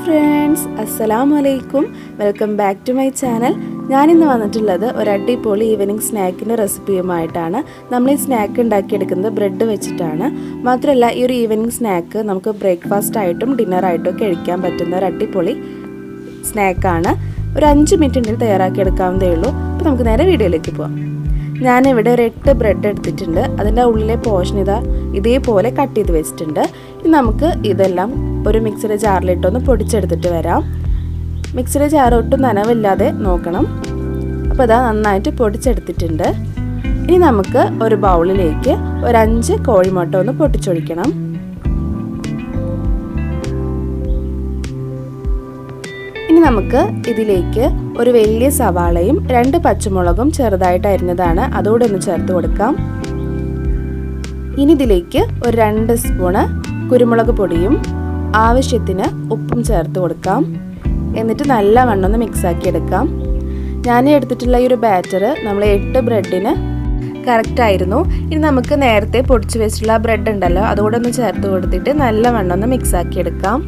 friends, assalamu alaikum. Welcome back to my channel. ഞാനിന്ന് വന്നിട്ടുള്ളത് ഒരു അടിപൊളി ഈവനിംഗ് സ്നാക്കിന്റെ റെസിപ്പിയുമായിട്ടാണ്. നമ്മൾ ഈ സ്നാക്ക് ഉണ്ടാക്കിയെടുക്കുന്നത് ബ്രെഡ് വെച്ചിട്ടാണ്. മാത്രമല്ല ഈ ഒരു ഈവനിംഗ് സ്നാക്ക് നമുക്ക് ബ്രേക്ക്ഫാസ്റ്റ് ആയിട്ടും ഡിന്നർ ആയിട്ടും കഴിക്കാൻ പറ്റുന്ന ഒരു അടിപൊളി സ്നാക്കാണ്. ഒരു 5 മിനിറ്റിനുള്ളിൽ തയ്യാറാക്കിയെടുക്കാവുന്നതേ ഉള്ളൂ. അപ്പോൾ നമുക്ക് നേരെ വീഡിയോയിലേക്ക് പോകാം. ഞാനിവിടെ ഒരു 8 ബ്രെഡ് എടുത്തിട്ടുണ്ട്. അതിൻ്റെ ഉള്ളിലെ പോർഷൻ ഇതേപോലെ കട്ട് ചെയ്ത് വെച്ചിട്ടുണ്ട്. ഇനി നമുക്ക് ഇതെല്ലാം ഒരു മിക്സിയുടെ ജാറിലിട്ടൊന്ന് പൊടിച്ചെടുത്തിട്ട് വരാം. മിക്സിയുടെ ജാർ ഒട്ടും നനവില്ലാതെ നോക്കണം. അപ്പോൾ ഇതാ നന്നായിട്ട് പൊടിച്ചെടുത്തിട്ടുണ്ട്. ഇനി നമുക്ക് ഒരു ബൗളിലേക്ക് ഒരു 5 കോഴിമുട്ട ഒന്ന് പൊട്ടിച്ചൊഴിക്കണം. ഇനി നമുക്ക് ഇതിലേക്ക് ഒരു വലിയ സവാളയും 2 പച്ചമുളകും ചെറുതായിട്ട് അരിഞ്ഞതാണ് അതോടെ ഒന്ന് ചേർത്ത് കൊടുക്കാം. ഇനി ഇതിലേക്ക് ഒരു 2 സ്പൂണ് കുരുമുളക് പൊടിയും ആവശ്യത്തിന് ഉപ്പും ചേർത്ത് കൊടുക്കാം. എന്നിട്ട് നല്ലവണ്ണം ഒന്ന് മിക്സാക്കി എടുക്കാം. ഞാൻ എടുത്തിട്ടുള്ള ഈ ഒരു ബാറ്റർ നമ്മൾ 8 ബ്രെഡിന് കറക്റ്റ് ആയിരുന്നു. ഇനി നമുക്ക് നേരത്തെ പൊടിച്ച് വെച്ചിട്ടുള്ള ബ്രെഡ് ഉണ്ടല്ലോ അതുകൂടെ ഒന്ന് ചേർത്ത് കൊടുത്തിട്ട് നല്ലവണ്ണം ഒന്ന് മിക്സാക്കി എടുക്കാം.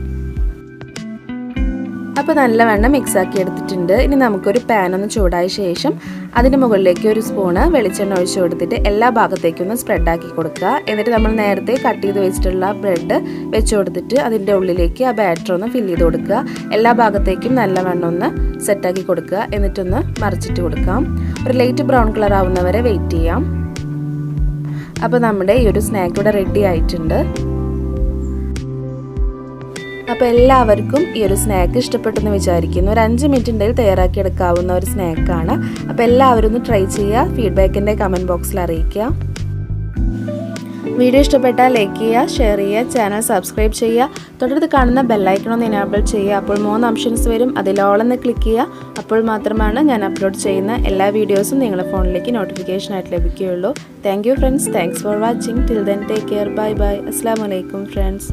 അപ്പോൾ നല്ലവണ്ണം മിക്സാക്കി എടുത്തിട്ടുണ്ട്. ഇനി നമുക്കൊരു പാൻ ഒന്ന് ചൂടായ ശേഷം അതിന് മുകളിലേക്ക് ഒരു സ്പൂണ് വെളിച്ചെണ്ണ ഒഴിച്ചു കൊടുത്തിട്ട് എല്ലാ ഭാഗത്തേക്കും ഒന്ന് സ്പ്രെഡാക്കി കൊടുക്കുക. എന്നിട്ട് നമ്മൾ നേരത്തെ കട്ട് ചെയ്ത് വെച്ചിട്ടുള്ള ബ്രെഡ് വെച്ച് കൊടുത്തിട്ട് അതിൻ്റെ ഉള്ളിലേക്ക് ആ ബാറ്റർ ഒന്ന് ഫില്ല് ചെയ്ത് കൊടുക്കുക. എല്ലാ ഭാഗത്തേക്കും നല്ലവണ്ണം ഒന്ന് സെറ്റാക്കി കൊടുക്കുക. എന്നിട്ടൊന്ന് മറിച്ചിട്ട് കൊടുക്കാം. ഒരു ലൈറ്റ് ബ്രൗൺ കളർ ആവുന്നവരെ വെയിറ്റ് ചെയ്യാം. അപ്പോൾ നമ്മുടെ ഈ ഒരു സ്നാക്ക് ഇവിടെ റെഡി ആയിട്ടുണ്ട്. അപ്പോൾ എല്ലാവർക്കും ഈ ഒരു സ്നാക്ക് ഇഷ്ടപ്പെട്ടെന്ന് വിചാരിക്കുന്നു. ഒരു 5 മിനിറ്റിൻ്റെയിൽ തയ്യാറാക്കിയെടുക്കാവുന്ന ഒരു സ്നാക്കാണ്. അപ്പോൾ എല്ലാവരും ഒന്ന് ട്രൈ ചെയ്യുക. ഫീഡ്ബാക്കിൻ്റെ കമൻറ്റ് ബോക്സിൽ അറിയിക്കുക. വീഡിയോ ഇഷ്ടപ്പെട്ടാൽ ലൈക്ക് ചെയ്യുക, ഷെയർ ചെയ്യുക, ചാനൽ സബ്സ്ക്രൈബ് ചെയ്യുക. തൊട്ടടുത്ത് കാണുന്ന ബെല്ലൈക്കൺ ഒന്ന് എനേബിൾ ചെയ്യുക. അപ്പോൾ 3 ഓപ്ഷൻസ് വരും. അതിലോളൊന്ന് ക്ലിക്ക് ചെയ്യുക. അപ്പോൾ മാത്രമാണ് ഞാൻ അപ്ലോഡ് ചെയ്യുന്ന എല്ലാ വീഡിയോസും നിങ്ങളുടെ ഫോണിലേക്ക് നോട്ടിഫിക്കേഷൻ ആയിട്ട് ലഭിക്കുകയുള്ളൂ. Thank you friends. Thanks for watching. Till then take care. Bye bye. അസ്സലാമു അലൈക്കും ഫ്രണ്ട്സ്.